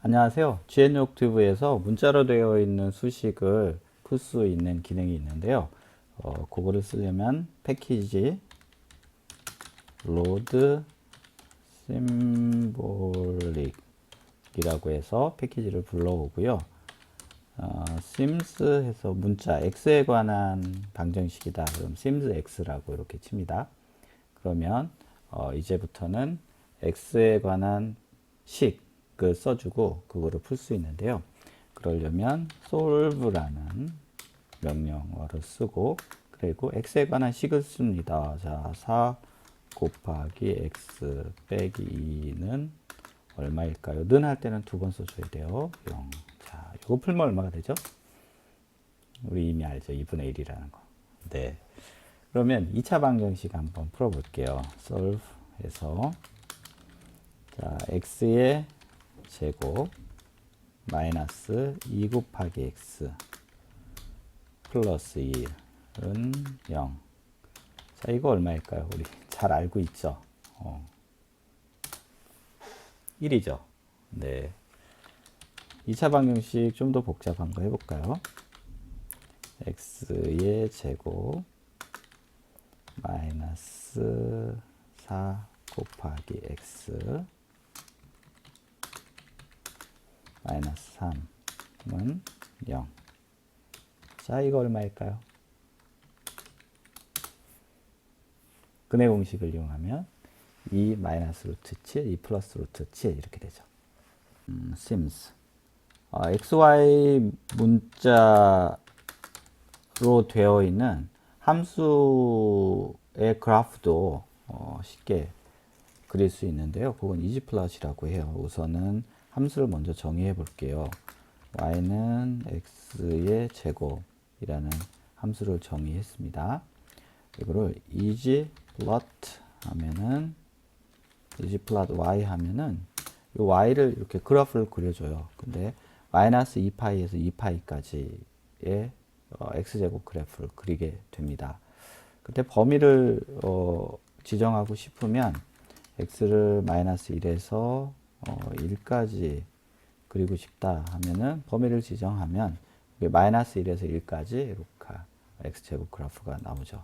안녕하세요. GN옥튜브에서 문자로 되어 있는 수식을 풀 수 있는 기능이 있는데요. 그거를 쓰려면 패키지 load symbolic 이라고 해서 패키지를 불러오고요. sims 해서 문자 x에 관한 방정식이다. 그럼 sims x라고 이렇게 칩니다. 그러면 이제부터는 x에 관한 식을 써주고 그거를 풀 수 있는데요. 그러려면 solve라는 명령어를 쓰고 그리고 x에 관한 식을 씁니다. 자, 4 곱하기 x 빼기 2는 얼마일까요? 는 할 때는 두 번 써줘야 돼요. 0. 자, 이거 풀면 얼마가 되죠? 우리 이미 알죠? 2분의 1이라는 거. 네. 그러면 2차 방정식 한번 풀어볼게요. solve 해서 자, x의 제곱 마이너스 2 곱하기 x 플러스 2은 0. 자, 이거 얼마일까요? 우리 잘 알고 있죠? 1이죠. 네. 2차 방정식 좀 더 복잡한 거 해볼까요? x의 제곱 마이너스 4 곱하기 x 마이너스 3은 0. 자, 이거 얼마일까요? 근해 공식을 이용하면 2 마이너스 루트 7, 2 플러스 루트 7 이렇게 되죠. sims xy 문자로 되어 있는 함수의 그래프도 쉽게 그릴 수 있는데요. 그건 이지플롯이라고 해요. 우선은 함수를 먼저 정의해 볼게요. y는 x의 제곱이라는 함수를 정의했습니다. 이거를 이지플롯 하면은 이지플롯 y 하면은 이 y를 이렇게 그래프를 그려줘요. 근데 마이너스 2파이에서 2파이까지의 x제곱 그래프를 그리게 됩니다. 그때 범위를 지정하고 싶으면 x를 마이너스 1에서 1까지 그리고 싶다 하면은 범위를 지정하면 마이너스 1에서 1까지 이렇게 x제곱 그래프가 나오죠.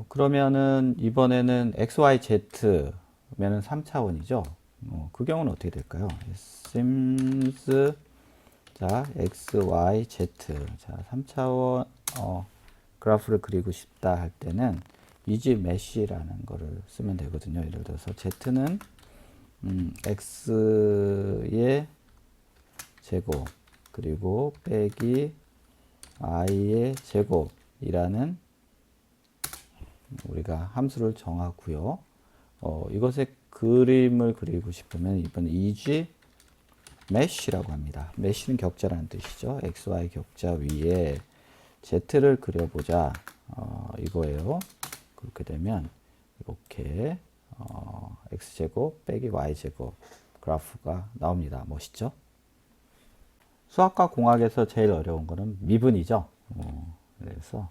그러면은 이번에는 xyz면은 3차원이죠. 그 경우는 어떻게 될까요? sims 자 xyz 자 3차원 그래프를 그리고 싶다 할 때는 이지메쉬라는 거를 쓰면 되거든요. 예를 들어서 z는 x의 제곱 그리고 빼기 y의 제곱이라는 우리가 함수를 정하고요. 이것의 그림을 그리고 싶으면 이번 이지 메쉬라고 합니다. 메쉬는 격자라는 뜻이죠. xy 격자 위에 z를 그려보자 이거예요. 그렇게 되면 이렇게 x제곱 빼기 y제곱 그래프가 나옵니다. 멋있죠? 수학과 공학에서 제일 어려운 거는 미분이죠. 그래서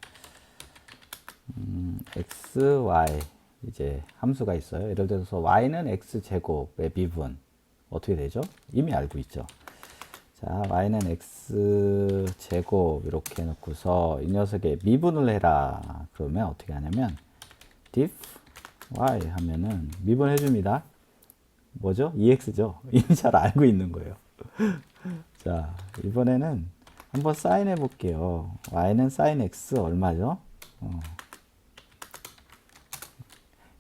x, y 이제 함수가 있어요. 예를 들어서 y는 x제곱의 미분 어떻게 되죠? 이미 알고 있죠. 자, y는 x제곱 이렇게 해놓고서 이 녀석의 미분을 해라. 그러면 어떻게 하냐면 diff y 하면은 미분해 줍니다. 뭐죠? 2x죠. 이미 잘 알고 있는 거예요. 자, 이번에는 한번 사인해 볼게요. y는 sin x 얼마죠?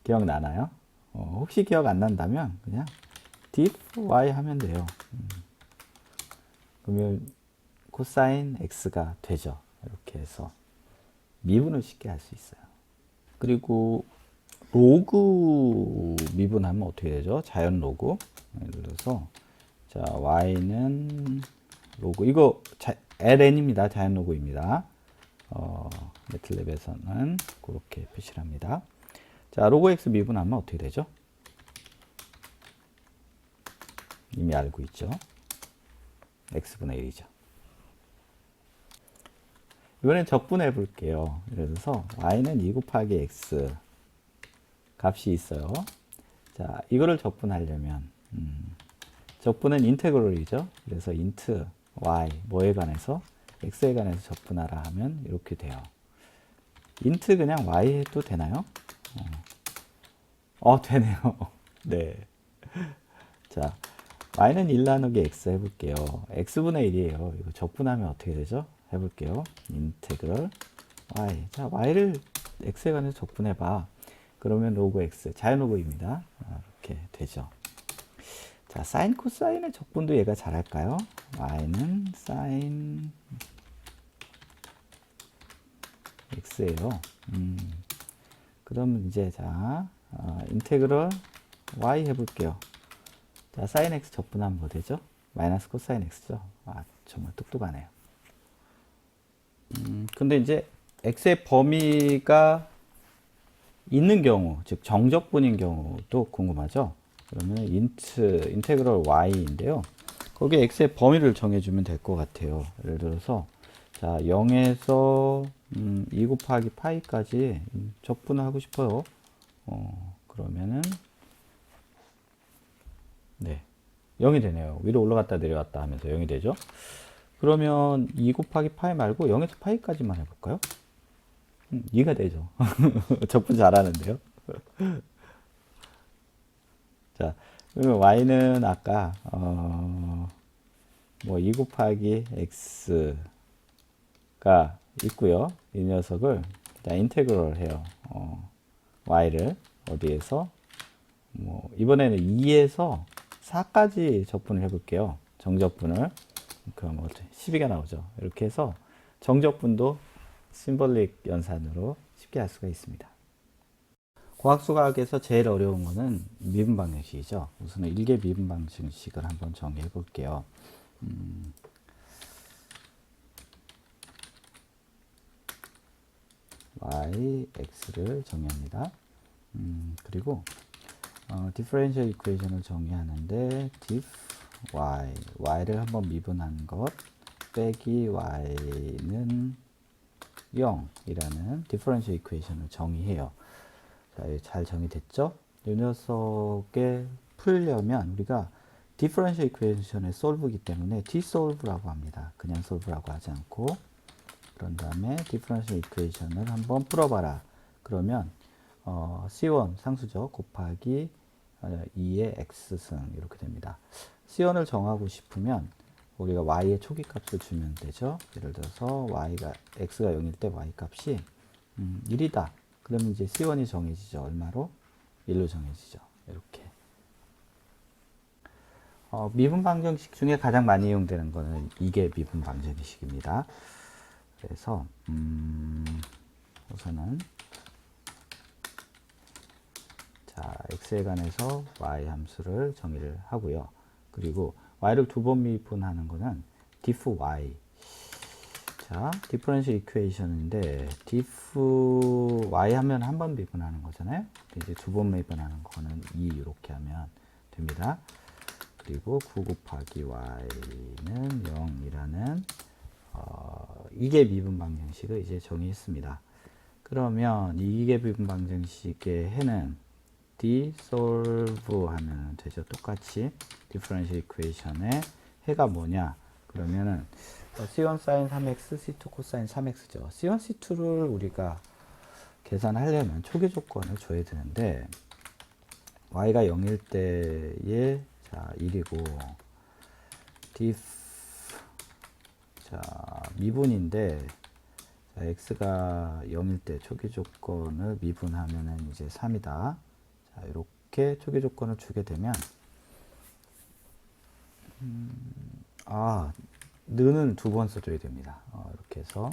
기억나나요? 혹시 기억 안 난다면 그냥 diff y 하면 돼요. 그러면 코사인 x가 되죠. 이렇게 해서 미분을 쉽게 할 수 있어요. 그리고 로그 미분하면 어떻게 되죠? 자연 로그. 예를 들어서 자 y는 로그 이거 ln입니다. 자연 로그입니다. 매틀랩에서는 그렇게 표시를 합니다. 자 로그 x 미분하면 어떻게 되죠? 이미 알고 있죠. x분의 1이죠. 이번엔 적분해 볼게요. 예를 들어서 y는 2 곱하기 x 값이 있어요. 자, 이거를 적분하려면 적분은 인테그럴이죠. 그래서 int y 뭐에 관해서 x에 관해서 적분하라 하면 이렇게 돼요. int 그냥 y 해도 되나요? 되네요. 네. 자, y는 1 나누기 x 해볼게요. x분의 1이에요. 이거 적분하면 어떻게 되죠? 해볼게요. 인테그럴 y. 자, y를 x에 관해서 적분해봐. 그러면 로그 x, 자연로그입니다. 이렇게 되죠. 자, 사인, 코사인의 적분도 얘가 잘할까요? y는 사인 x예요. 그럼 이제 자, 인테그럴 y 해볼게요. 자, 사인 x 적분하면 뭐 되죠? 마이너스 코사인 x죠. 정말 똑똑하네요. 근데 이제 x의 범위가 있는 경우, 즉 정적분인 경우도 궁금하죠? 그러면 인테그럴 y인데요. 거기에 x의 범위를 정해주면 될 것 같아요. 예를 들어서 자 0에서 2 곱하기 파이까지 적분을 하고 싶어요. 그러면은 네 0이 되네요. 위로 올라갔다 내려왔다 하면서 0이 되죠. 그러면 2 곱하기 파이 말고 0에서 파이까지만 해볼까요? 2가 되죠. 적분 잘하는데요. 자, 그러면 y는 아까 뭐 2 곱하기 x가 있고요. 이 녀석을 자, 인테그럴 해요. y를 어디에서 뭐 이번에는 2에서 4까지 적분을 해볼게요. 정적분을 그럼 12가 나오죠. 이렇게 해서 정적분도 심볼릭 연산으로 쉽게 할 수가 있습니다. 과학수학에서 제일 어려운 거는 미분 방정식이죠. 우선은 1개 미분 방정식을 한번 정리해 볼게요. y, x를 정의합니다. 그리고 디퍼런셜 이퀘이션을 정의하는데 diff y, y를 한번 미분한 것 빼기 y는 0이라는 디퍼런셜 이퀘이션을 정의해요. 자, 잘 정의됐죠? 이 녀석에 풀려면 우리가 디퍼런셜 이퀘이션의 솔브이기 때문에 dsolve라고 합니다. 그냥 솔브라고 하지 않고 그런 다음에 디퍼런셜 이퀘이션을 한번 풀어봐라. 그러면 C1 상수죠. 곱하기 2의 x승 이렇게 됩니다. C1을 정하고 싶으면 우리가 y의 초기 값을 주면 되죠. 예를 들어서 x가 0일 때 y 값이 1이다. 그러면 이제 C1이 정해지죠. 얼마로? 1로 정해지죠. 이렇게. 미분 방정식 중에 가장 많이 이용되는 거는 이게 미분 방정식입니다. 그래서 우선은 자 x에 관해서 y 함수를 정의를 하고요. 그리고 y를 두 번 미분하는 거는 diff y. 자, 디퍼런셜 이퀘이션인데 diff y 하면 한 번 미분하는 거잖아요. 이제 두 번 미분하는 거는 2 이렇게 하면 됩니다. 그리고 9 곱하기 y는 0이라는 이계 미분 방정식을 이제 정의했습니다. 그러면 이계 미분 방정식의 해는 dsolve 하면 되죠. 똑같이 디퍼런셜 이퀘이션의 해가 뭐냐? 그러면은 C1 sin 3x, C2 cosine 3x죠. C1, C2를 우리가 계산하려면 초기 조건을 줘야 되는데 y가 0일 때에 자 1이고 diff 자 미분인데 자, x가 0일 때 초기 조건을 미분하면은 이제 3이다. 자 이렇게 초기 조건을 주게 되면 는은 두 번 써줘야 됩니다. 이렇게 해서